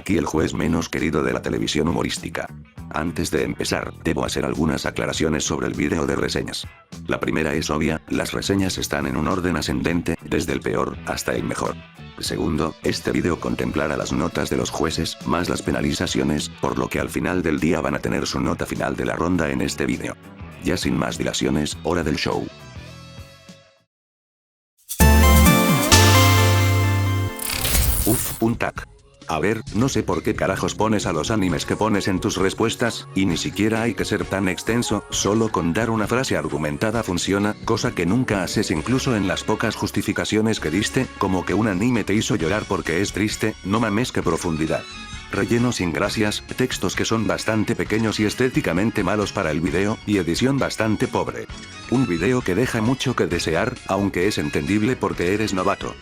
aquí el juez menos querido de la televisión humorística. Antes de empezar, debo hacer algunas aclaraciones sobre el vídeo de reseñas. La primera es obvia, las reseñas están en un orden ascendente, desde el peor hasta el mejor. Segundo, este vídeo contemplará las notas de los jueces, más las penalizaciones, por lo que al final del día van a tener su nota final de la ronda en este vídeo. Ya sin más dilaciones, hora del show. Un tag. A ver, no sé por qué carajos pones a los animes que pones en tus respuestas, y ni siquiera hay que ser tan extenso, solo con dar una frase argumentada funciona, cosa que nunca haces incluso en las pocas justificaciones que diste, como que un anime te hizo llorar porque es triste, no mames qué profundidad. Relleno sin gracias, textos que son bastante pequeños y estéticamente malos para el video, y edición bastante pobre. Un video que deja mucho que desear, aunque es entendible porque eres novato.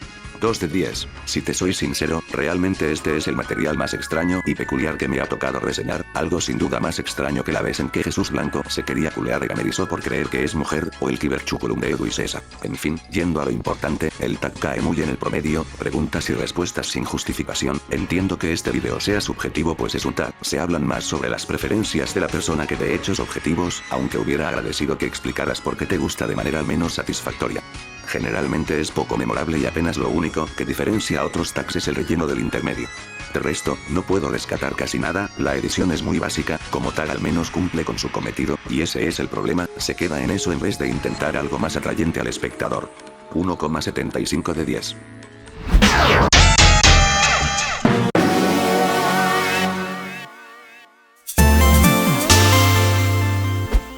2 de 10. Si te soy sincero, realmente este es el material más extraño y peculiar que me ha tocado reseñar, algo sin duda más extraño que la vez en que Jesús Blanco se quería culear a Gamerizo por creer que es mujer, o el Kiberchuculum de Edu y César. En fin, yendo a lo importante, el tag cae muy en el promedio, preguntas y respuestas sin justificación. Entiendo que este video sea subjetivo pues es un tag, se hablan más sobre las preferencias de la persona que de hechos objetivos, aunque hubiera agradecido que explicaras por qué te gusta de manera al menos satisfactoria. Generalmente es poco memorable y apenas lo único que diferencia a otros tags es el relleno del intermedio. De resto, no puedo rescatar casi nada, la edición es muy básica, como tag al menos cumple con su cometido, y ese es el problema, se queda en eso en vez de intentar algo más atrayente al espectador. 1,75 de 10.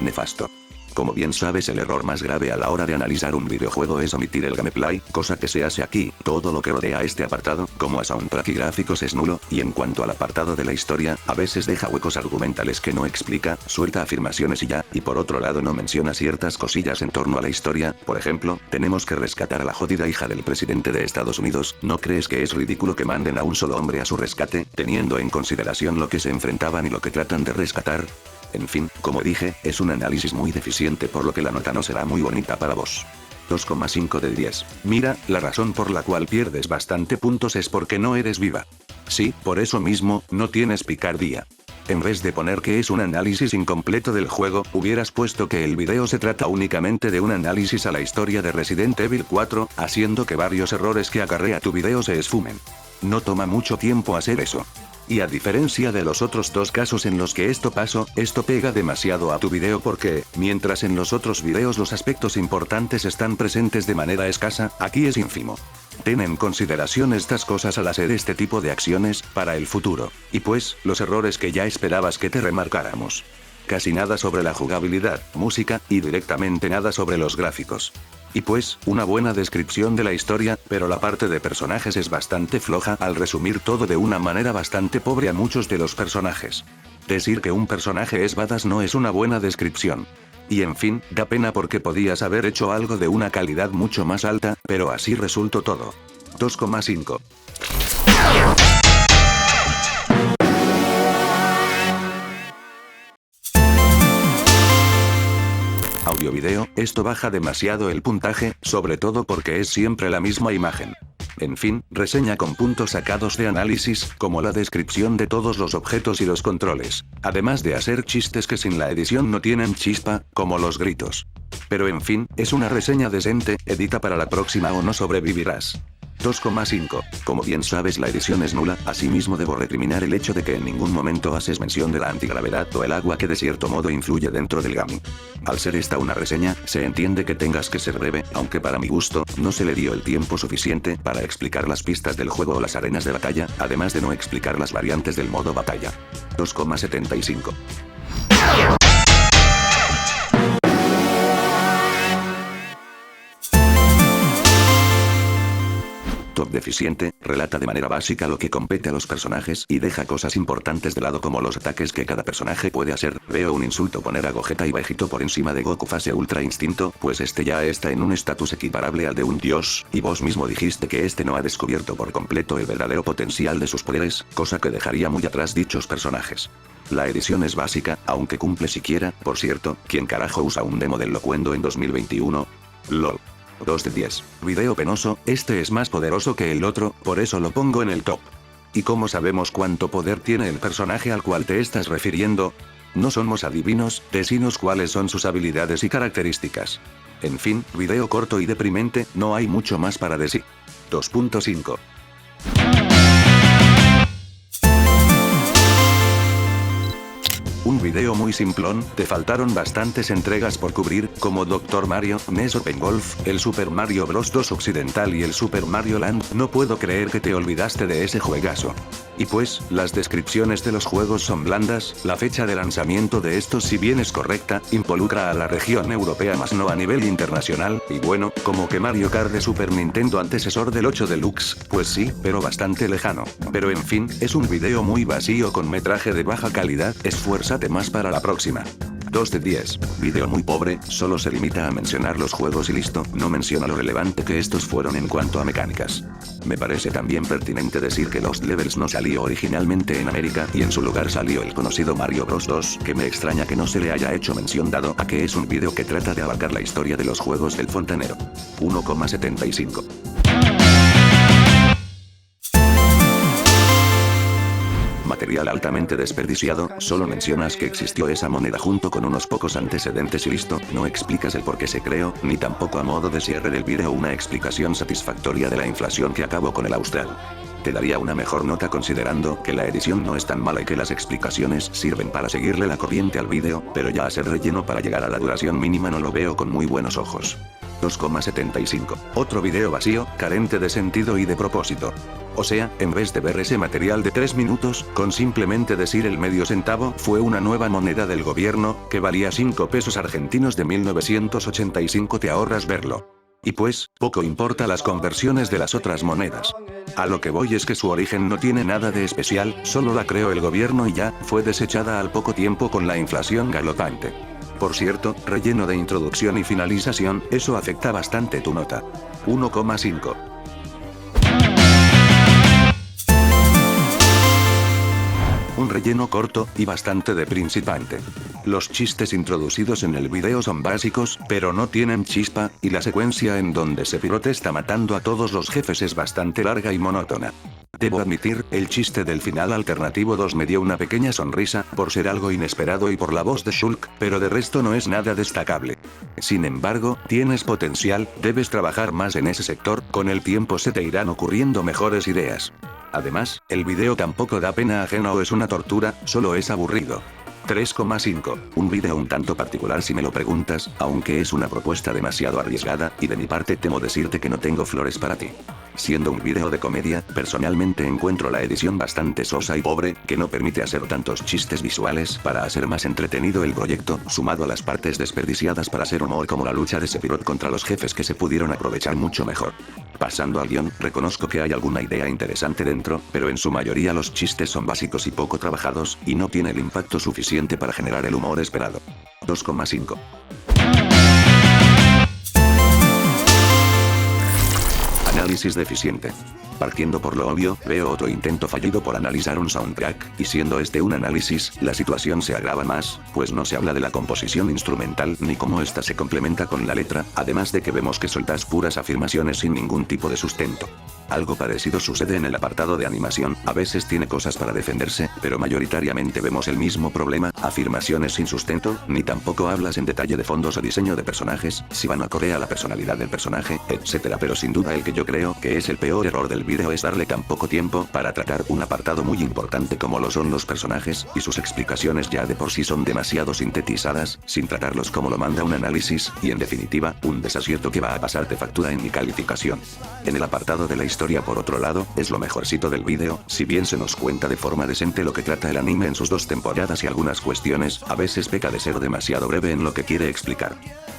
Nefasto. Como bien sabes, el error más grave a la hora de analizar un videojuego es omitir el gameplay, cosa que se hace aquí. Todo lo que rodea este apartado, como a soundtrack y gráficos es nulo, y en cuanto al apartado de la historia, a veces deja huecos argumentales que no explica, suelta afirmaciones y ya, y por otro lado no menciona ciertas cosillas en torno a la historia. Por ejemplo, tenemos que rescatar a la jodida hija del presidente de Estados Unidos. ¿No crees que es ridículo que manden a un solo hombre a su rescate, teniendo en consideración lo que se enfrentaban y lo que tratan de rescatar? En fin, como dije, es un análisis muy deficiente por lo que la nota no será muy bonita para vos. 2,5 de 10. Mira, la razón por la cual pierdes bastante puntos es porque no eres viva. Sí, por eso mismo, no tienes picardía. En vez de poner que es un análisis incompleto del juego, hubieras puesto que el video se trata únicamente de un análisis a la historia de Resident Evil 4, haciendo que varios errores que acarrea tu video se esfumen. No toma mucho tiempo hacer eso. Y a diferencia de los otros dos casos en los que esto pasó, esto pega demasiado a tu video porque, mientras en los otros videos los aspectos importantes están presentes de manera escasa, aquí es ínfimo. Ten en consideración estas cosas al hacer este tipo de acciones, para el futuro. Y pues, los errores que ya esperabas que te remarcáramos. Casi nada sobre la jugabilidad, música, y directamente nada sobre los gráficos. Y pues, una buena descripción de la historia, pero la parte de personajes es bastante floja al resumir todo de una manera bastante pobre a muchos de los personajes. Decir que un personaje es badass no es una buena descripción. Y en fin, da pena porque podías haber hecho algo de una calidad mucho más alta, pero así resultó todo. 2,5. Audio-video, esto baja demasiado el puntaje, sobre todo porque es siempre la misma imagen. En fin, reseña con puntos sacados de análisis, como la descripción de todos los objetos y los controles. Además de hacer chistes que sin la edición no tienen chispa, como los gritos. Pero en fin, es una reseña decente, edita para la próxima o no sobrevivirás. 2,5. Como bien sabes la edición es nula, asimismo debo recriminar el hecho de que en ningún momento haces mención de la antigravedad o el agua que de cierto modo influye dentro del game. Al ser esta una reseña, se entiende que tengas que ser breve, aunque para mi gusto, no se le dio el tiempo suficiente para explicar las pistas del juego o las arenas de batalla, además de no explicar las variantes del modo batalla. 2,75. Top deficiente, relata de manera básica lo que compete a los personajes y deja cosas importantes de lado como los ataques que cada personaje puede hacer. Veo un insulto poner a Gogeta y Vegito por encima de Goku fase Ultra Instinto, pues este ya está en un estatus equiparable al de un dios, y vos mismo dijiste que este no ha descubierto por completo el verdadero potencial de sus poderes, cosa que dejaría muy atrás dichos personajes. La edición es básica, aunque cumple siquiera, por cierto, ¿quién carajo usa un demo del Locuendo en 2021? LOL. 2 de 10. Video penoso, este es más poderoso que el otro, por eso lo pongo en el top. ¿Y cómo sabemos cuánto poder tiene el personaje al cual te estás refiriendo? No somos adivinos, decinos cuáles son sus habilidades y características. En fin, video corto y deprimente, no hay mucho más para decir. 2.5. Un video muy simplón, te faltaron bastantes entregas por cubrir, como Dr. Mario, NES Open Golf, el Super Mario Bros. 2 Occidental y el Super Mario Land. No puedo creer que te olvidaste de ese juegazo. Y pues, las descripciones de los juegos son blandas, la fecha de lanzamiento de estos si bien es correcta, involucra a la región europea más no a nivel internacional, y bueno, como que Mario Kart de Super Nintendo antecesor del 8 Deluxe, pues sí, pero bastante lejano. Pero en fin, es un video muy vacío con metraje de baja calidad, esfuérzate más para la próxima. 2 de 10. Video muy pobre, solo se limita a mencionar los juegos y listo, no menciona lo relevante que estos fueron en cuanto a mecánicas. Me parece también pertinente decir que Lost Levels no salió originalmente en América y en su lugar salió el conocido Mario Bros 2, que me extraña que no se le haya hecho mención dado a que es un video que trata de abarcar la historia de los juegos del fontanero. 1,75. Material altamente desperdiciado, solo mencionas que existió esa moneda junto con unos pocos antecedentes y listo, no explicas el por qué se creó, ni tampoco a modo de cierre del video una explicación satisfactoria de la inflación que acabó con el austral. Te daría una mejor nota considerando que la edición no es tan mala y que las explicaciones sirven para seguirle la corriente al video, pero ya hacer relleno para llegar a la duración mínima no lo veo con muy buenos ojos. 2,75. Otro video vacío, carente de sentido y de propósito. O sea, en vez de ver ese material de 3 minutos, con simplemente decir el medio centavo fue una nueva moneda del gobierno, que valía 5 pesos argentinos de 1985, te ahorras verlo. Y pues, poco importa las conversiones de las otras monedas. A lo que voy es que su origen no tiene nada de especial, solo la creó el gobierno y ya, fue desechada al poco tiempo con la inflación galopante. Por cierto, relleno de introducción y finalización, eso afecta bastante tu nota. 1,5. Un relleno corto, y bastante de principiante. Los chistes introducidos en el video son básicos, pero no tienen chispa, y la secuencia en donde Sephiroth está matando a todos los jefes es bastante larga y monótona. Debo admitir, el chiste del final alternativo 2 me dio una pequeña sonrisa, por ser algo inesperado y por la voz de Shulk, pero de resto no es nada destacable. Sin embargo, tienes potencial, debes trabajar más en ese sector, con el tiempo se te irán ocurriendo mejores ideas. Además, el video tampoco da pena ajena o es una tortura, solo es aburrido. 3,5. Un video un tanto particular si me lo preguntas, aunque es una propuesta demasiado arriesgada, y de mi parte temo decirte que no tengo flores para ti. Siendo un video de comedia, personalmente encuentro la edición bastante sosa y pobre, que no permite hacer tantos chistes visuales para hacer más entretenido el proyecto, sumado a las partes desperdiciadas para hacer humor como la lucha de Sephiroth contra los jefes que se pudieron aprovechar mucho mejor. Pasando al guión, reconozco que hay alguna idea interesante dentro, pero en su mayoría los chistes son básicos y poco trabajados, y no tiene el impacto suficiente para generar el humor esperado. 2,5. Análisis deficiente. Partiendo por lo obvio, veo otro intento fallido por analizar un soundtrack, y siendo este un análisis, la situación se agrava más, pues no se habla de la composición instrumental ni cómo ésta se complementa con la letra, además de que vemos que soltas puras afirmaciones sin ningún tipo de sustento. Algo parecido sucede en el apartado de animación, a veces tiene cosas para defenderse, pero mayoritariamente vemos el mismo problema, afirmaciones sin sustento, ni tampoco hablas en detalle de fondos o diseño de personajes, si van acorde a la personalidad del personaje, etc. Pero sin duda el que yo creo que es el peor error del video es darle tan poco tiempo para tratar un apartado muy importante como lo son los personajes, y sus explicaciones ya de por sí son demasiado sintetizadas, sin tratarlos como lo manda un análisis, y en definitiva, un desacierto que va a pasarte factura en mi calificación. En el apartado de la historia por otro lado, es lo mejorcito del video, si bien se nos cuenta de forma decente lo que trata el anime en sus 2 temporadas y algunas cuestiones, a veces peca de ser demasiado breve en lo que quiere explicar.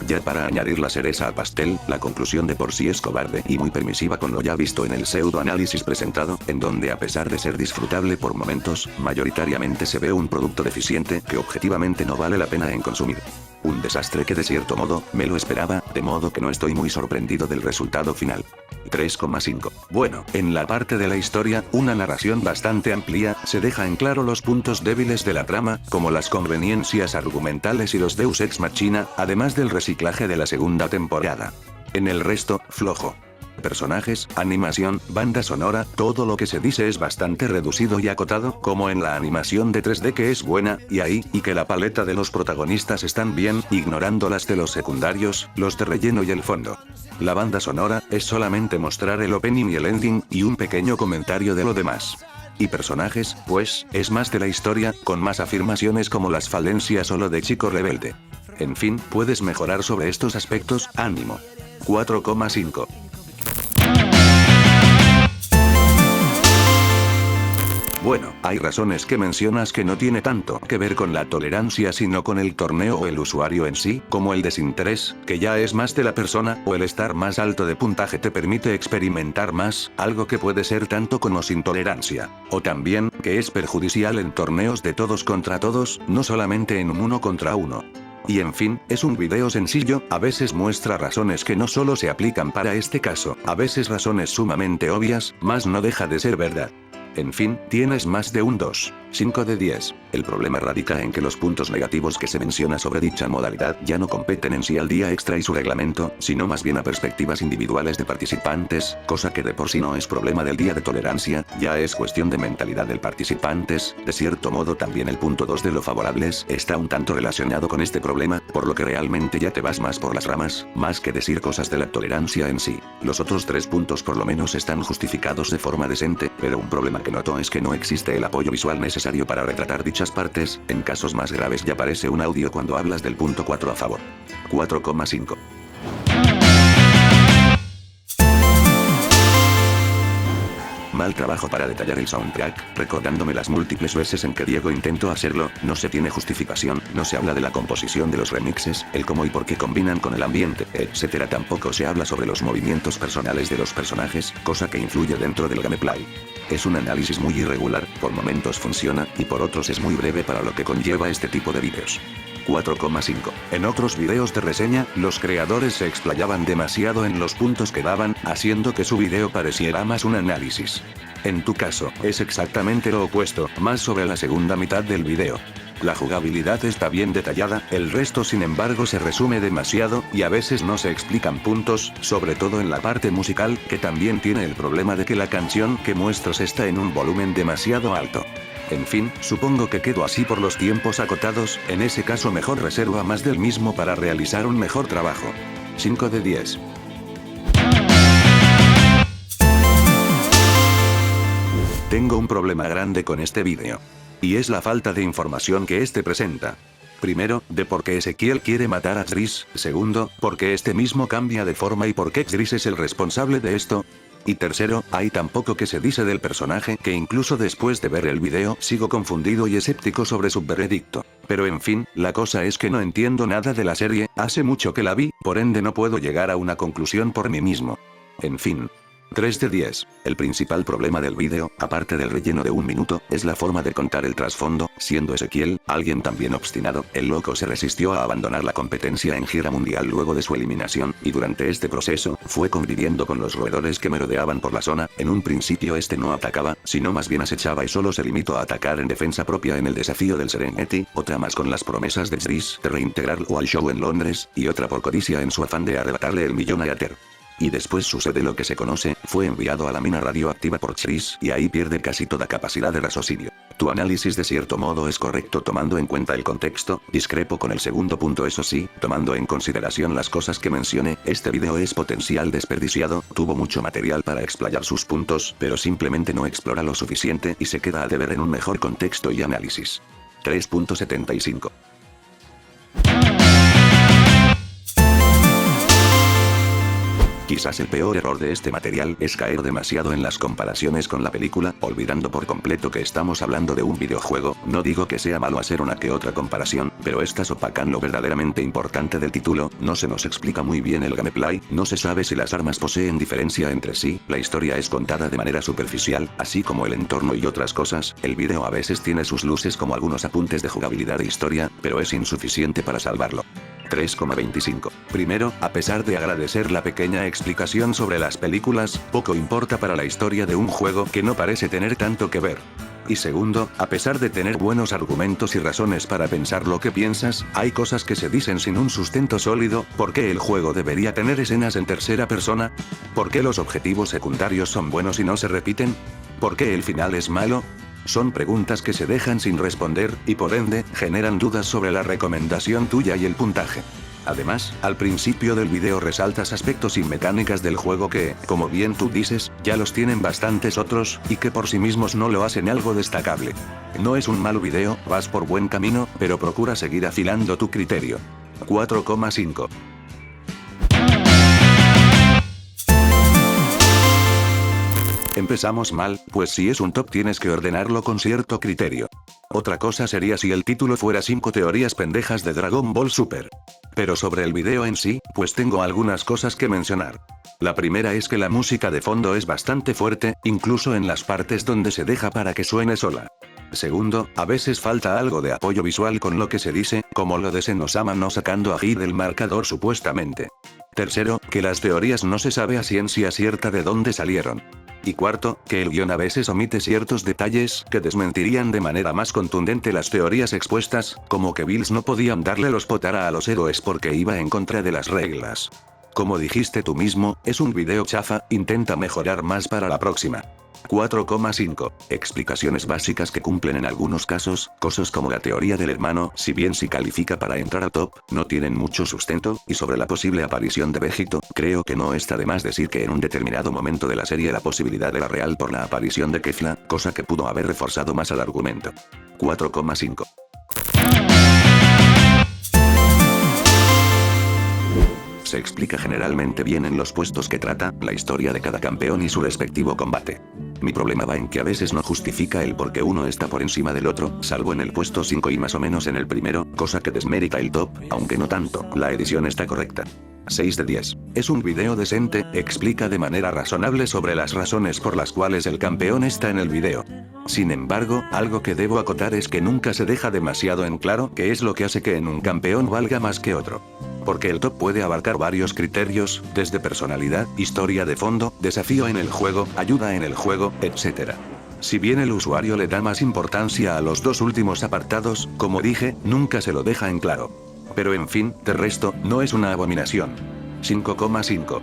Ya para añadir la cereza al pastel, la conclusión de por sí es cobarde y muy permisiva con lo ya visto en el pseudo-análisis presentado, en donde a pesar de ser disfrutable por momentos, mayoritariamente se ve un producto deficiente que objetivamente no vale la pena en consumir. Un desastre que de cierto modo, me lo esperaba, de modo que no estoy muy sorprendido del resultado final. 3,5. Bueno, en la parte de la historia, una narración bastante amplia, se deja en claro los puntos débiles de la trama, como las conveniencias argumentales y los deus ex machina, además del reciclaje de la segunda temporada. En el resto, flojo. Personajes, animación, banda sonora, todo lo que se dice es bastante reducido y acotado, como en la animación de 3D que es buena, y que la paleta de los protagonistas están bien, ignorando las de los secundarios, los de relleno y el fondo. La banda sonora, es solamente mostrar el opening y el ending, y un pequeño comentario de lo demás. Y personajes, pues, es más de la historia, con más afirmaciones como las falencias o lo de chico rebelde. En fin, puedes mejorar sobre estos aspectos, ánimo. 4,5. Bueno, hay razones que mencionas que no tiene tanto que ver con la tolerancia sino con el torneo o el usuario en sí, como el desinterés, que ya es más de la persona, o el estar más alto de puntaje te permite experimentar más, algo que puede ser tanto como sin tolerancia. O también, que es perjudicial en torneos de todos contra todos, no solamente en un 1 contra 1. Y en fin, es un video sencillo, a veces muestra razones que no solo se aplican para este caso, a veces razones sumamente obvias, mas no deja de ser verdad. En fin, tienes más de un 2,5 de 10. El problema radica en que los puntos negativos que se menciona sobre dicha modalidad ya no competen en sí al día extra y su reglamento, sino más bien a perspectivas individuales de participantes, cosa que de por sí no es problema del día de tolerancia, ya es cuestión de mentalidad del participantes. De cierto modo también el punto 2 de lo favorables está un tanto relacionado con este problema, por lo que realmente ya te vas más por las ramas, más que decir cosas de la tolerancia en sí. Los otros 3 puntos por lo menos están justificados de forma decente, pero un problema que noto es que no existe el apoyo visual necesario para retratar dichas partes. En casos más graves ya aparece un audio cuando hablas del punto 4 a favor. 4,5. Mal trabajo para detallar el soundtrack, recordándome las múltiples veces en que Diego intentó hacerlo, no se tiene justificación, no se habla de la composición de los remixes, el cómo y por qué combinan con el ambiente, etc. Tampoco se habla sobre los movimientos personales de los personajes, cosa que influye dentro del gameplay. Es un análisis muy irregular, por momentos funciona, y por otros es muy breve para lo que conlleva este tipo de vídeos. 4,5. En otros videos de reseña, los creadores se explayaban demasiado en los puntos que daban, haciendo que su video pareciera más un análisis. En tu caso, es exactamente lo opuesto, más sobre la segunda mitad del video. La jugabilidad está bien detallada, el resto sin embargo se resume demasiado, y a veces no se explican puntos, sobre todo en la parte musical, que también tiene el problema de que la canción que muestras está en un volumen demasiado alto. En fin, supongo que quedo así por los tiempos acotados, en ese caso mejor reserva más del mismo para realizar un mejor trabajo. 5 de 10. Tengo un problema grande con este vídeo. Y es la falta de información que este presenta. Primero, de por qué Ezequiel quiere matar a Chris. Segundo, por qué este mismo cambia de forma y por qué Chris es el responsable de esto. Y tercero, hay tan poco que se dice del personaje que incluso después de ver el video sigo confundido y escéptico sobre su veredicto. Pero en fin, la cosa es que no entiendo nada de la serie, hace mucho que la vi, por ende no puedo llegar a una conclusión por mí mismo. En fin. 3 de 10. El principal problema del vídeo, aparte del relleno de 1 minuto, es la forma de contar el trasfondo, siendo Ezequiel, alguien también obstinado, el loco se resistió a abandonar la competencia en gira mundial luego de su eliminación, y durante este proceso, fue conviviendo con los roedores que merodeaban por la zona. En un principio este no atacaba, sino más bien acechaba y solo se limitó a atacar en defensa propia en el desafío del Serengeti, otra más con las promesas de Chris de reintegrarlo al show en Londres, y otra por codicia en su afán de arrebatarle el millón a Yater. Y después sucede lo que se conoce, fue enviado a la mina radioactiva por Chris y ahí pierde casi toda capacidad de raciocinio. Tu análisis de cierto modo es correcto tomando en cuenta el contexto, discrepo con el segundo punto eso sí, tomando en consideración las cosas que mencioné, este video es potencial desperdiciado, tuvo mucho material para explayar sus puntos, pero simplemente no explora lo suficiente y se queda a deber en un mejor contexto y análisis. 3.75. Quizás el peor error de este material es caer demasiado en las comparaciones con la película, olvidando por completo que estamos hablando de un videojuego. No digo que sea malo hacer una que otra comparación, pero estas opacan lo verdaderamente importante del título, no se nos explica muy bien el gameplay, no se sabe si las armas poseen diferencia entre sí, la historia es contada de manera superficial, así como el entorno y otras cosas, el video a veces tiene sus luces como algunos apuntes de jugabilidad e historia, pero es insuficiente para salvarlo. 3,25. Primero, a pesar de agradecer la pequeña explicación sobre las películas, poco importa para la historia de un juego que no parece tener tanto que ver. Y segundo, a pesar de tener buenos argumentos y razones para pensar lo que piensas, hay cosas que se dicen sin un sustento sólido. ¿Por qué el juego debería tener escenas en tercera persona? ¿Por qué los objetivos secundarios son buenos y no se repiten? ¿Por qué el final es malo? Son preguntas que se dejan sin responder, y por ende, generan dudas sobre la recomendación tuya y el puntaje. Además, al principio del video resaltas aspectos y mecánicas del juego que, como bien tú dices, ya los tienen bastantes otros, y que por sí mismos no lo hacen algo destacable. No es un mal video, vas por buen camino, pero procura seguir afilando tu criterio. 4,5. Empezamos mal, pues si es un top tienes que ordenarlo con cierto criterio. Otra cosa sería si el título fuera 5 teorías pendejas de Dragon Ball Super. Pero sobre el video en sí, pues tengo algunas cosas que mencionar. La primera es que la música de fondo es bastante fuerte, incluso en las partes donde se deja para que suene sola. Segundo, a veces falta algo de apoyo visual con lo que se dice, como lo de Senosama no sacando a Hi del marcador supuestamente. Tercero, que las teorías no se sabe a ciencia cierta de dónde salieron. Y cuarto, que el guión a veces omite ciertos detalles que desmentirían de manera más contundente las teorías expuestas, como que Bills no podían darle los Potara a los héroes porque iba en contra de las reglas. Como dijiste tú mismo, es un video chafa, intenta mejorar más para la próxima. 4,5. Explicaciones básicas que cumplen en algunos casos, cosas como la teoría del hermano, si bien sí califica para entrar a top, no tienen mucho sustento, y sobre la posible aparición de Vegito, creo que no está de más decir que en un determinado momento de la serie la posibilidad era real por la aparición de Kefla, cosa que pudo haber reforzado más al argumento. 4,5. Se explica generalmente bien en los puestos que trata, la historia de cada campeón y su respectivo combate. Mi problema va en que a veces no justifica el por qué uno está por encima del otro, salvo en el puesto 5 y más o menos en el primero, cosa que desmerita el top, aunque no tanto, la edición está correcta. 6 de 10. Es un video decente, explica de manera razonable sobre las razones por las cuales el campeón está en el video. Sin embargo, algo que debo acotar es que nunca se deja demasiado en claro qué es lo que hace que en un campeón valga más que otro. Porque el top puede abarcar varios criterios, desde personalidad, historia de fondo, desafío en el juego, ayuda en el juego, etc. Si bien el usuario le da más importancia a los dos últimos apartados, como dije, nunca se lo deja en claro. Pero en fin, de resto, no es una abominación. 5,5.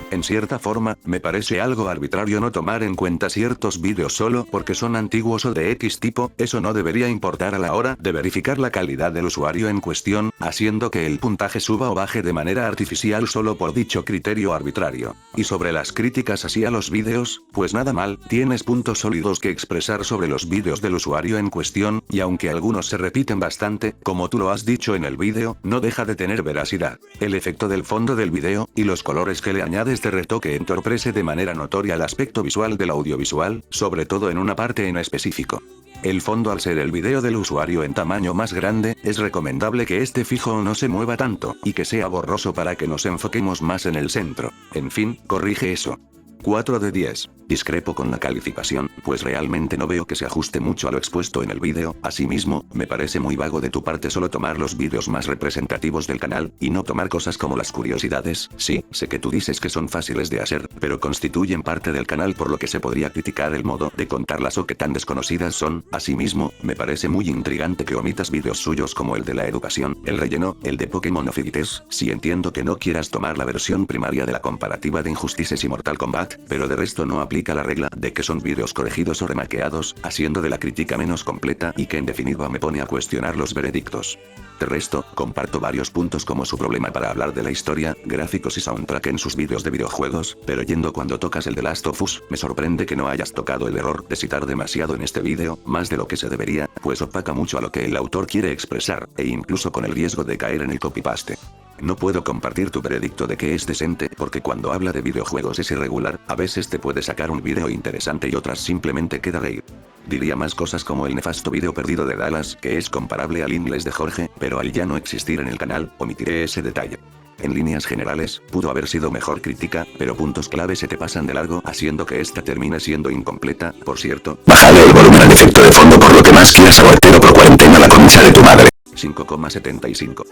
En cierta forma, me parece algo arbitrario no tomar en cuenta ciertos vídeos solo porque son antiguos o de X tipo, eso no debería importar a la hora de verificar la calidad del usuario en cuestión, haciendo que el puntaje suba o baje de manera artificial solo por dicho criterio arbitrario. Y sobre las críticas hacia los vídeos, pues nada mal, tienes puntos sólidos que expresar sobre los vídeos del usuario en cuestión, y aunque algunos se repiten bastante, como tú lo has dicho en el vídeo, no deja de tener veracidad. El efecto del fondo del vídeo, y los colores que le añades de retoque entorpece de manera notoria el aspecto visual del audiovisual, sobre todo en una parte en específico. El fondo al ser el vídeo del usuario en tamaño más grande, es recomendable que esté fijo o no se mueva tanto, y que sea borroso para que nos enfoquemos más en el centro. En fin, corrige eso. 4 de 10. Discrepo con la calificación, pues realmente no veo que se ajuste mucho a lo expuesto en el vídeo. Asimismo, me parece muy vago de tu parte solo tomar los vídeos más representativos del canal, y no tomar cosas como las curiosidades. Sí, sé que tú dices que son fáciles de hacer, pero constituyen parte del canal por lo que se podría criticar el modo de contarlas o que tan desconocidas son. Asimismo, me parece muy intrigante que omitas vídeos suyos como el de la educación, el relleno, el de Pokémon o Fightes. Sí entiendo que no quieras tomar la versión primaria de la comparativa de Injustices y Mortal Kombat, pero de resto no aplica la regla de que son vídeos corregidos o remaqueados, haciendo de la crítica menos completa y que en definitiva me pone a cuestionar los veredictos. De resto, comparto varios puntos como su problema para hablar de la historia, gráficos y soundtrack en sus vídeos de videojuegos, pero yendo cuando tocas el de Last of Us, me sorprende que no hayas tocado el error de citar demasiado en este vídeo, más de lo que se debería, pues opaca mucho a lo que el autor quiere expresar, e incluso con el riesgo de caer en el copy-paste. No puedo compartir tu veredicto de que es decente, porque cuando habla de videojuegos es irregular, a veces te puede sacar un video interesante y otras simplemente queda reír. Diría más cosas como el nefasto video perdido de Dallas, que es comparable al inglés de Jorge, pero al ya no existir en el canal, omitiré ese detalle. En líneas generales, pudo haber sido mejor crítica, pero puntos clave se te pasan de largo, haciendo que esta termine siendo incompleta. Por cierto, bájale el volumen al efecto de fondo por lo que más quieras, abortero por cuarentena la concha de tu madre. 5,75.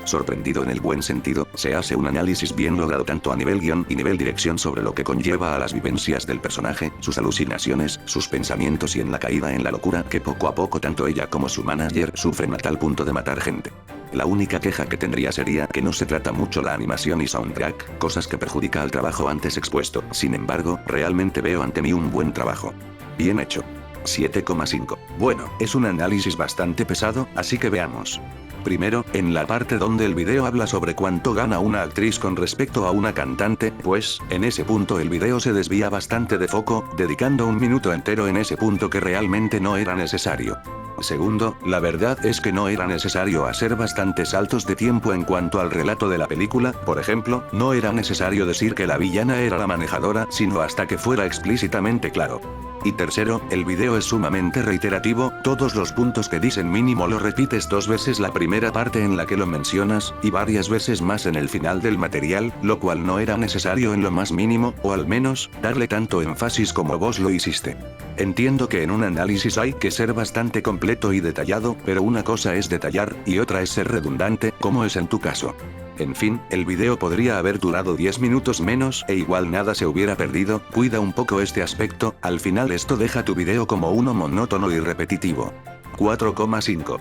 Sorprendido en el buen sentido, se hace un análisis bien logrado tanto a nivel guión y nivel dirección sobre lo que conlleva a las vivencias del personaje, sus alucinaciones, sus pensamientos y en la caída en la locura que poco a poco tanto ella como su manager sufren a tal punto de matar gente. La única queja que tendría sería que no se trata mucho la animación y soundtrack, cosas que perjudica al trabajo antes expuesto. Sin embargo, realmente veo ante mí un buen trabajo. Bien hecho. 7,5. Bueno, es un análisis bastante pesado, así que veamos. Primero, en la parte donde el video habla sobre cuánto gana una actriz con respecto a una cantante, pues, en ese punto el video se desvía bastante de foco, dedicando un minuto entero en ese punto que realmente no era necesario. Segundo, la verdad es que no era necesario hacer bastantes saltos de tiempo en cuanto al relato de la película, por ejemplo, no era necesario decir que la villana era la manejadora, sino hasta que fuera explícitamente claro. Y tercero, el video es sumamente reiterativo, todos los puntos que dicen mínimo lo repites 2 veces la primera parte en la que lo mencionas, y varias veces más en el final del material, lo cual no era necesario en lo más mínimo, o al menos, darle tanto énfasis como vos lo hiciste. Entiendo que en un análisis hay que ser bastante completo y detallado, pero una cosa es detallar, y otra es ser redundante, como es en tu caso. En fin, el video podría haber durado 10 minutos menos e igual nada se hubiera perdido, cuida un poco este aspecto, al final esto deja tu video como uno monótono y repetitivo. 4,5.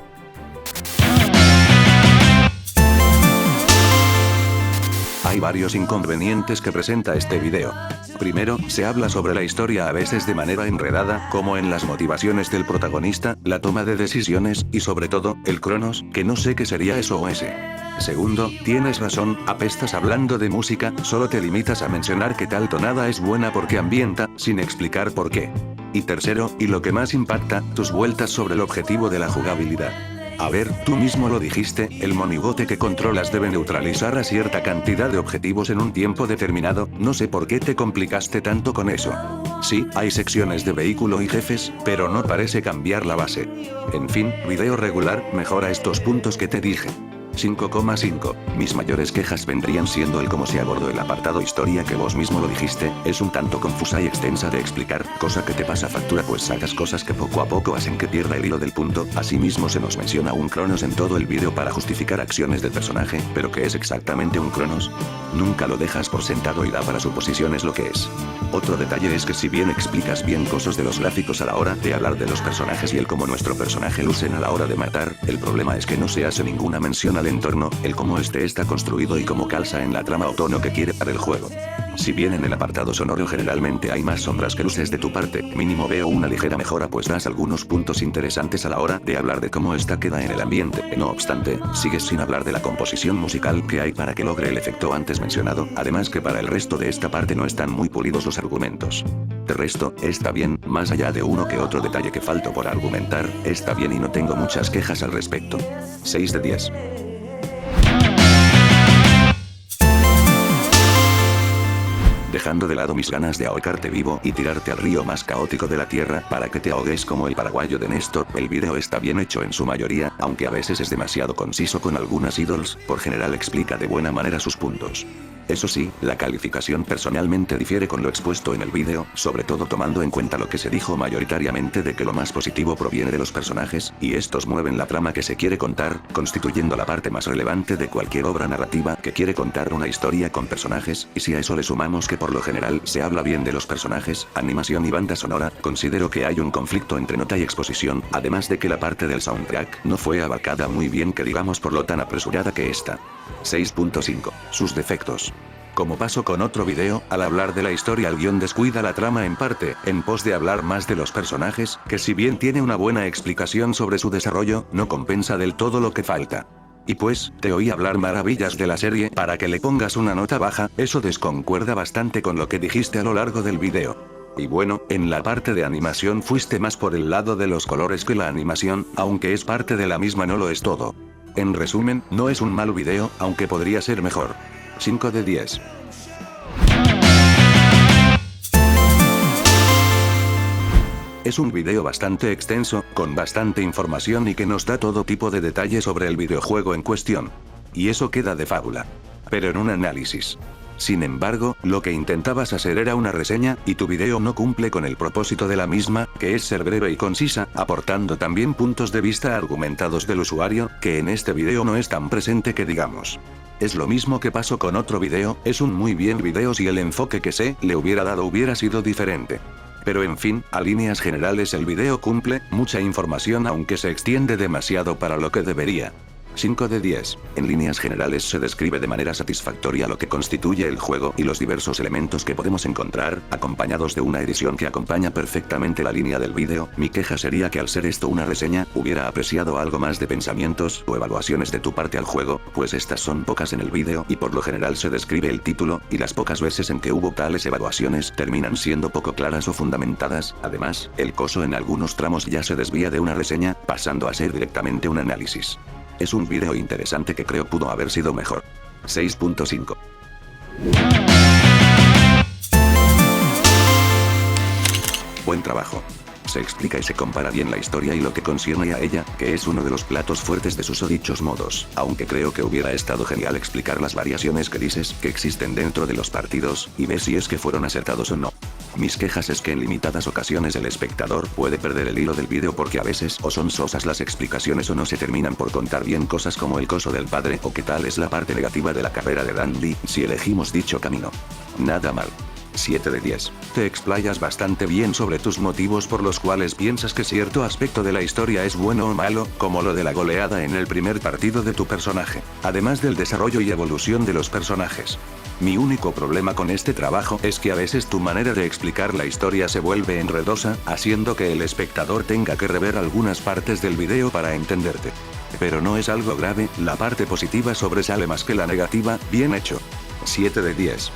Hay varios inconvenientes que presenta este video. Primero, se habla sobre la historia a veces de manera enredada, como en las motivaciones del protagonista, la toma de decisiones, y sobre todo, el Cronos, que no sé qué sería eso o ese. Segundo, tienes razón, apestas hablando de música, solo te limitas a mencionar que tal tonada es buena porque ambienta, sin explicar por qué. Y tercero, y lo que más impacta, tus vueltas sobre el objetivo de la jugabilidad. A ver, tú mismo lo dijiste, el monigote que controlas debe neutralizar a cierta cantidad de objetivos en un tiempo determinado, no sé por qué te complicaste tanto con eso. Sí, hay secciones de vehículo y jefes, pero no parece cambiar la base. En fin, video regular, mejora estos puntos que te dije. 5,5. Mis mayores quejas vendrían siendo el cómo se abordó el apartado historia que vos mismo lo dijiste, es un tanto confusa y extensa de explicar, cosa que te pasa factura pues sacas cosas que poco a poco hacen que pierda el hilo del punto, asimismo se nos menciona un Cronos en todo el vídeo para justificar acciones del personaje, pero ¿qué es exactamente un Cronos? Nunca lo dejas por sentado y da para suposiciones lo que es. Otro detalle es que si bien explicas bien cosas de los gráficos a la hora de hablar de los personajes y el cómo nuestro personaje lucen a la hora de matar, el problema es que no se hace ninguna mención al entorno, el cómo este está construido y cómo calza en la trama o tono que quiere dar el juego. Si bien en el apartado sonoro generalmente hay más sombras que luces de tu parte, mínimo veo una ligera mejora pues das algunos puntos interesantes a la hora de hablar de cómo esta queda en el ambiente. No obstante, sigues sin hablar de la composición musical que hay para que logre el efecto antes mencionado, además que para el resto de esta parte no están muy pulidos los argumentos. De resto, está bien, más allá de uno que otro detalle que falto por argumentar, está bien y no tengo muchas quejas al respecto. 6 de 10. Dejando de lado mis ganas de ahorcarte vivo y tirarte al río más caótico de la tierra para que te ahogues como el paraguayo de Néstor, el video está bien hecho en su mayoría, aunque a veces es demasiado conciso con algunas idols, por general explica de buena manera sus puntos. Eso sí, la calificación personalmente difiere con lo expuesto en el video, sobre todo tomando en cuenta lo que se dijo mayoritariamente de que lo más positivo proviene de los personajes, y estos mueven la trama que se quiere contar, constituyendo la parte más relevante de cualquier obra narrativa que quiere contar una historia con personajes, y si a eso le sumamos que por lo general se habla bien de los personajes, animación y banda sonora, considero que hay un conflicto entre nota y exposición, además de que la parte del soundtrack no fue abarcada muy bien que digamos por lo tan apresurada que está. 6.5. Sus defectos. Como pasó con otro video, al hablar de la historia el guión descuida la trama en parte, en pos de hablar más de los personajes, que si bien tiene una buena explicación sobre su desarrollo, no compensa del todo lo que falta. Y pues, te oí hablar maravillas de la serie para que le pongas una nota baja, eso desconcuerda bastante con lo que dijiste a lo largo del video. Y bueno, en la parte de animación fuiste más por el lado de los colores que la animación, aunque es parte de la misma no lo es todo. En resumen, no es un mal video, aunque podría ser mejor. 5 de 10. Es un video bastante extenso, con bastante información y que nos da todo tipo de detalles sobre el videojuego en cuestión. Y eso queda de fábula. Pero en un análisis. Sin embargo, lo que intentabas hacer era una reseña, y tu video no cumple con el propósito de la misma, que es ser breve y concisa, aportando también puntos de vista argumentados del usuario, que en este video no es tan presente que digamos. Es lo mismo que pasó con otro video, es un muy bien video si el enfoque que se le hubiera dado hubiera sido diferente. Pero en fin, a líneas generales el video cumple, mucha información aunque se extiende demasiado para lo que debería. 5 de 10. En líneas generales se describe de manera satisfactoria lo que constituye el juego y los diversos elementos que podemos encontrar, acompañados de una edición que acompaña perfectamente la línea del vídeo. Mi queja sería que al ser esto una reseña, hubiera apreciado algo más de pensamientos o evaluaciones de tu parte al juego, pues estas son pocas en el vídeo y por lo general se describe el título, y las pocas veces en que hubo tales evaluaciones terminan siendo poco claras o fundamentadas. Además, el coso en algunos tramos ya se desvía de una reseña, pasando a ser directamente un análisis. Es un video interesante que creo pudo haber sido mejor. 6.5. Buen trabajo. Se explica y se compara bien la historia y lo que concierne a ella, que es uno de los platos fuertes de susodichos modos, aunque creo que hubiera estado genial explicar las variaciones grises que existen dentro de los partidos, y ver si es que fueron acertados o no. Mis quejas es que en limitadas ocasiones el espectador puede perder el hilo del vídeo porque a veces o son sosas las explicaciones o no se terminan por contar bien cosas como el coso del padre o qué tal es la parte negativa de la carrera de Dan Lee si elegimos dicho camino. Nada mal. 7 de 10. Te explayas bastante bien sobre tus motivos por los cuales piensas que cierto aspecto de la historia es bueno o malo, como lo de la goleada en el primer partido de tu personaje, además del desarrollo y evolución de los personajes. Mi único problema con este trabajo es que a veces tu manera de explicar la historia se vuelve enredosa, haciendo que el espectador tenga que rever algunas partes del video para entenderte. Pero no es algo grave, la parte positiva sobresale más que la negativa, bien hecho. 7 de 10.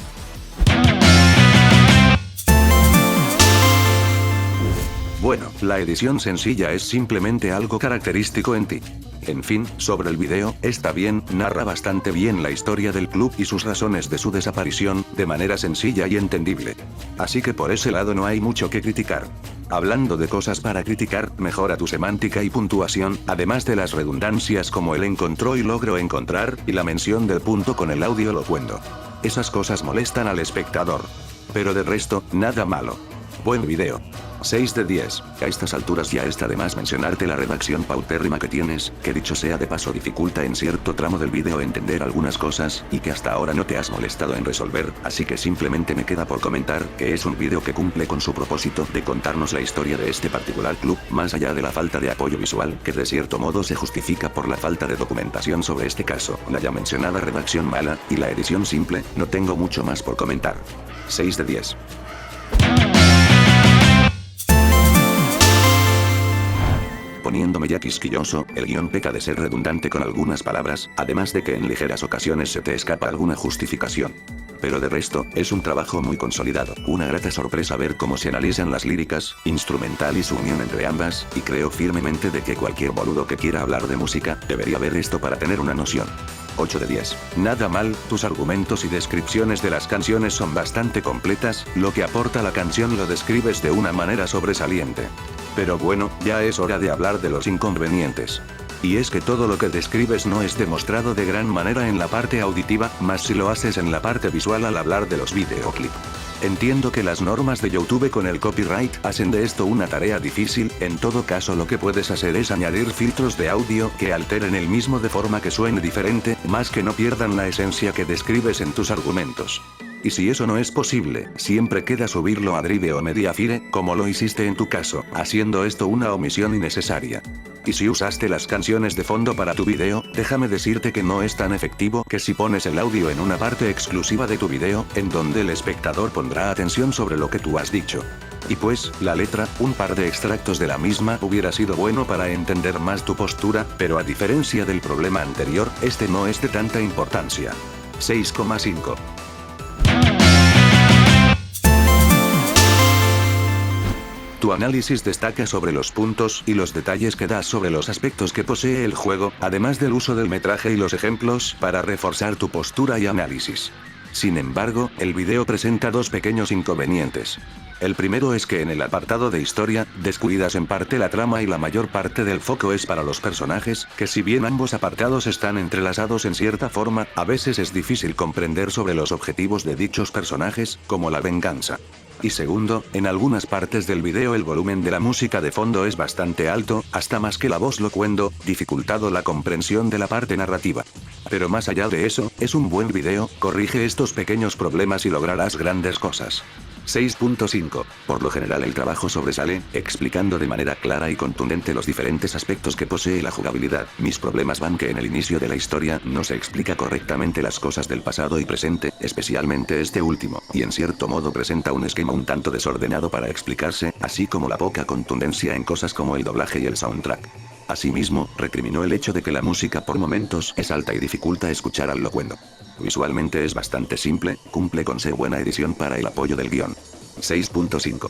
Bueno, la edición sencilla es simplemente algo característico en ti. En fin, sobre el video, está bien, narra bastante bien la historia del club y sus razones de su desaparición, de manera sencilla y entendible. Así que por ese lado no hay mucho que criticar. Hablando de cosas para criticar, mejora tu semántica y puntuación, además de las redundancias como el encontró y logro encontrar, y la mención del punto con el audio locuendo. Esas cosas molestan al espectador. Pero de resto, nada malo. Buen video. 6 de 10. A estas alturas ya está de más mencionarte la redacción paupérrima que tienes, que dicho sea de paso dificulta en cierto tramo del vídeo entender algunas cosas, y que hasta ahora no te has molestado en resolver, así que simplemente me queda por comentar que es un vídeo que cumple con su propósito de contarnos la historia de este particular club, más allá de la falta de apoyo visual, que de cierto modo se justifica por la falta de documentación sobre este caso, la ya mencionada redacción mala, y la edición simple, no tengo mucho más por comentar. 6 de 10. Poniéndome ya quisquilloso, el guión peca de ser redundante con algunas palabras, además de que en ligeras ocasiones se te escapa alguna justificación. Pero de resto, es un trabajo muy consolidado, una grata sorpresa ver cómo se analizan las líricas, instrumental y su unión entre ambas, y creo firmemente de que cualquier boludo que quiera hablar de música, debería ver esto para tener una noción. 8 de 10. Nada mal, tus argumentos y descripciones de las canciones son bastante completas, lo que aporta la canción lo describes de una manera sobresaliente. Pero bueno, ya es hora de hablar de los inconvenientes. Y es que todo lo que describes no es demostrado de gran manera en la parte auditiva, más si lo haces en la parte visual al hablar de los videoclips. Entiendo que las normas de YouTube con el copyright hacen de esto una tarea difícil, en todo caso lo que puedes hacer es añadir filtros de audio que alteren el mismo de forma que suene diferente, más que no pierdan la esencia que describes en tus argumentos. Y si eso no es posible, siempre queda subirlo a Drive o Mediafire, como lo hiciste en tu caso, haciendo esto una omisión innecesaria. Y si usaste las canciones de fondo para tu video, déjame decirte que no es tan efectivo que si pones el audio en una parte exclusiva de tu video, en donde el espectador pondrá atención sobre lo que tú has dicho. Y pues, la letra, un par de extractos de la misma hubiera sido bueno para entender más tu postura, pero a diferencia del problema anterior, este no es de tanta importancia. 6,5. Tu análisis destaca sobre los puntos y los detalles que das sobre los aspectos que posee el juego, además del uso del metraje y los ejemplos para reforzar tu postura y análisis. Sin embargo, el video presenta dos pequeños inconvenientes. El primero es que en el apartado de historia, descuidas en parte la trama y la mayor parte del foco es para los personajes, que si bien ambos apartados están entrelazados en cierta forma, a veces es difícil comprender sobre los objetivos de dichos personajes, como la venganza. Y segundo, en algunas partes del video el volumen de la música de fondo es bastante alto, hasta más que la voz locuendo, dificultando la comprensión de la parte narrativa. Pero más allá de eso, es un buen video, corrige estos pequeños problemas y lograrás grandes cosas. 6.5. Por lo general el trabajo sobresale, explicando de manera clara y contundente los diferentes aspectos que posee la jugabilidad. Mis problemas van que en el inicio de la historia no se explica correctamente las cosas del pasado y presente, especialmente este último, y en cierto modo presenta un esquema un tanto desordenado para explicarse, así como la poca contundencia en cosas como el doblaje y el soundtrack. Asimismo, recriminó el hecho de que la música por momentos es alta y dificulta escuchar al locuendo. Visualmente es bastante simple, cumple con ser buena edición para el apoyo del guión. 6.5.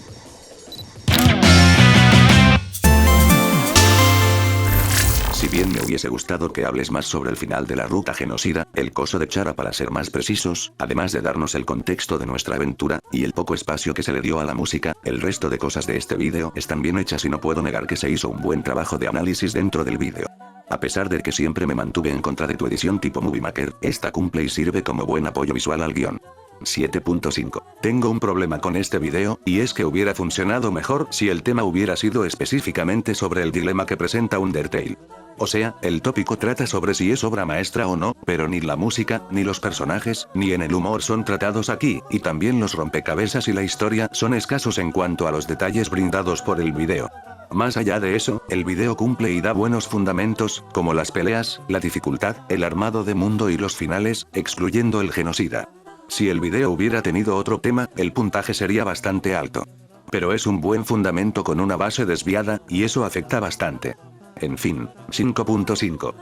Si bien me hubiese gustado que hables más sobre el final de la ruta genocida, el coso de Chara para ser más precisos, además de darnos el contexto de nuestra aventura, y el poco espacio que se le dio a la música, el resto de cosas de este vídeo están bien hechas y no puedo negar que se hizo un buen trabajo de análisis dentro del vídeo. A pesar de que siempre me mantuve en contra de tu edición tipo Movie Maker, esta cumple y sirve como buen apoyo visual al guión. 7.5. Tengo un problema con este video, y es que hubiera funcionado mejor si el tema hubiera sido específicamente sobre el dilema que presenta Undertale. O sea, el tópico trata sobre si es obra maestra o no, pero ni la música, ni los personajes, ni en el humor son tratados aquí, y también los rompecabezas y la historia son escasos en cuanto a los detalles brindados por el video. Más allá de eso, el video cumple y da buenos fundamentos, como las peleas, la dificultad, el armado de mundo y los finales, excluyendo el genocida. Si el video hubiera tenido otro tema, el puntaje sería bastante alto. Pero es un buen fundamento con una base desviada, y eso afecta bastante. En fin, 5.5.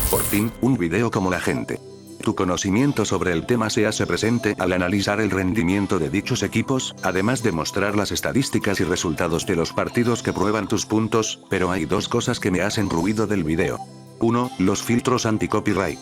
Por fin, un video como la gente. Tu conocimiento sobre el tema se hace presente al analizar el rendimiento de dichos equipos, además de mostrar las estadísticas y resultados de los partidos que prueban tus puntos, pero hay dos cosas que me hacen ruido del video. 1. Los filtros anti-copyright.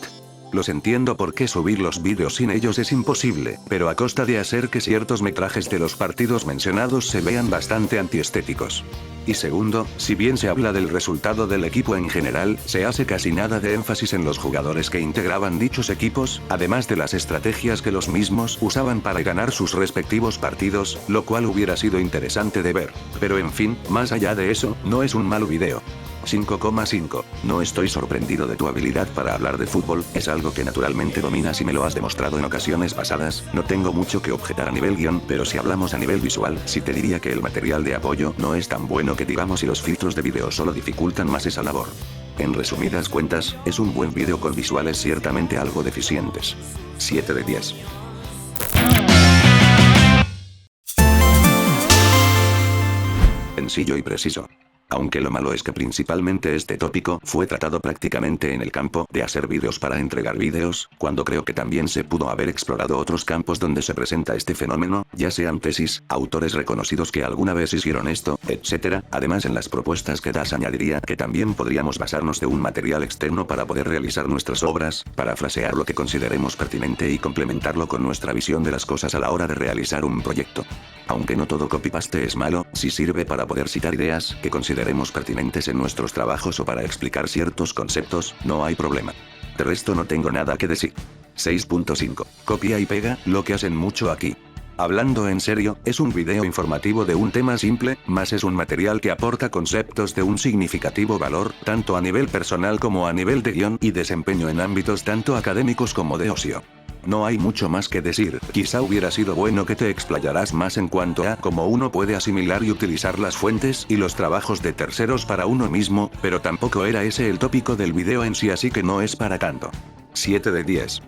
Los entiendo porque subir los vídeos sin ellos es imposible, pero a costa de hacer que ciertos metrajes de los partidos mencionados se vean bastante antiestéticos. Y segundo, si bien se habla del resultado del equipo en general, se hace casi nada de énfasis en los jugadores que integraban dichos equipos, además de las estrategias que los mismos usaban para ganar sus respectivos partidos, lo cual hubiera sido interesante de ver. Pero en fin, más allá de eso, no es un mal video. 5.5. No estoy sorprendido de tu habilidad para hablar de fútbol, es algo que naturalmente dominas y me lo has demostrado en ocasiones pasadas, no tengo mucho que objetar a nivel guión, pero si hablamos a nivel visual, sí te diría que el material de apoyo no es tan bueno que digamos y los filtros de video solo dificultan más esa labor. En resumidas cuentas, es un buen video con visuales ciertamente algo deficientes. 7 de 10. Sencillo y preciso. Aunque lo malo es que principalmente este tópico fue tratado prácticamente en el campo de hacer vídeos para entregar vídeos, cuando creo que también se pudo haber explorado otros campos donde se presenta este fenómeno, ya sean tesis, autores reconocidos que alguna vez hicieron esto, etc. Además en las propuestas que das añadiría que también podríamos basarnos de un material externo para poder realizar nuestras obras, parafrasear lo que consideremos pertinente y complementarlo con nuestra visión de las cosas a la hora de realizar un proyecto. Aunque no todo copy-paste es malo, si sirve para poder citar ideas que consideremos pertinentes en nuestros trabajos o para explicar ciertos conceptos, no hay problema. De resto no tengo nada que decir. 6.5. Copia y pega, lo que hacen mucho aquí. Hablando en serio, es un video informativo de un tema simple, más es un material que aporta conceptos de un significativo valor, tanto a nivel personal como a nivel de guión y desempeño en ámbitos tanto académicos como de ocio. No hay mucho más que decir, quizá hubiera sido bueno que te explayaras más en cuanto a cómo uno puede asimilar y utilizar las fuentes y los trabajos de terceros para uno mismo, pero tampoco era ese el tópico del video en sí, así que no es para tanto. 7 de 10.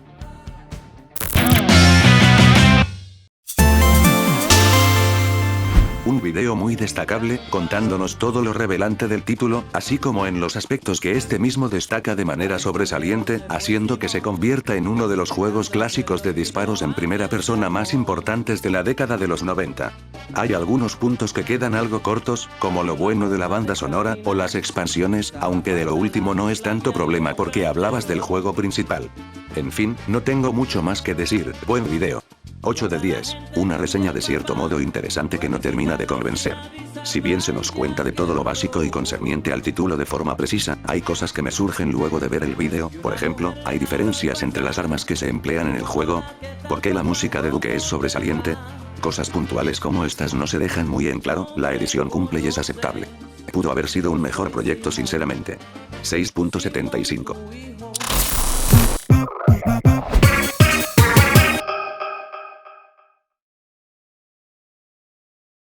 un video muy destacable, contándonos todo lo revelante del título, así como en los aspectos que este mismo destaca de manera sobresaliente, haciendo que se convierta en uno de los juegos clásicos de disparos en primera persona más importantes de la década de los 90. Hay algunos puntos que quedan algo cortos, como lo bueno de la banda sonora, o las expansiones, aunque de lo último no es tanto problema porque hablabas del juego principal. En fin, no tengo mucho más que decir, buen video. 8 de 10, una reseña de cierto modo interesante que no termina de convencer. Si bien se nos cuenta de todo lo básico y concerniente al título de forma precisa, hay cosas que me surgen luego de ver el vídeo. Por ejemplo, ¿hay diferencias entre las armas que se emplean en el juego? ¿Por qué la música de Duke es sobresaliente? Cosas puntuales como estas no se dejan muy en claro, la edición cumple y es aceptable. Pudo haber sido un mejor proyecto sinceramente. 6.75.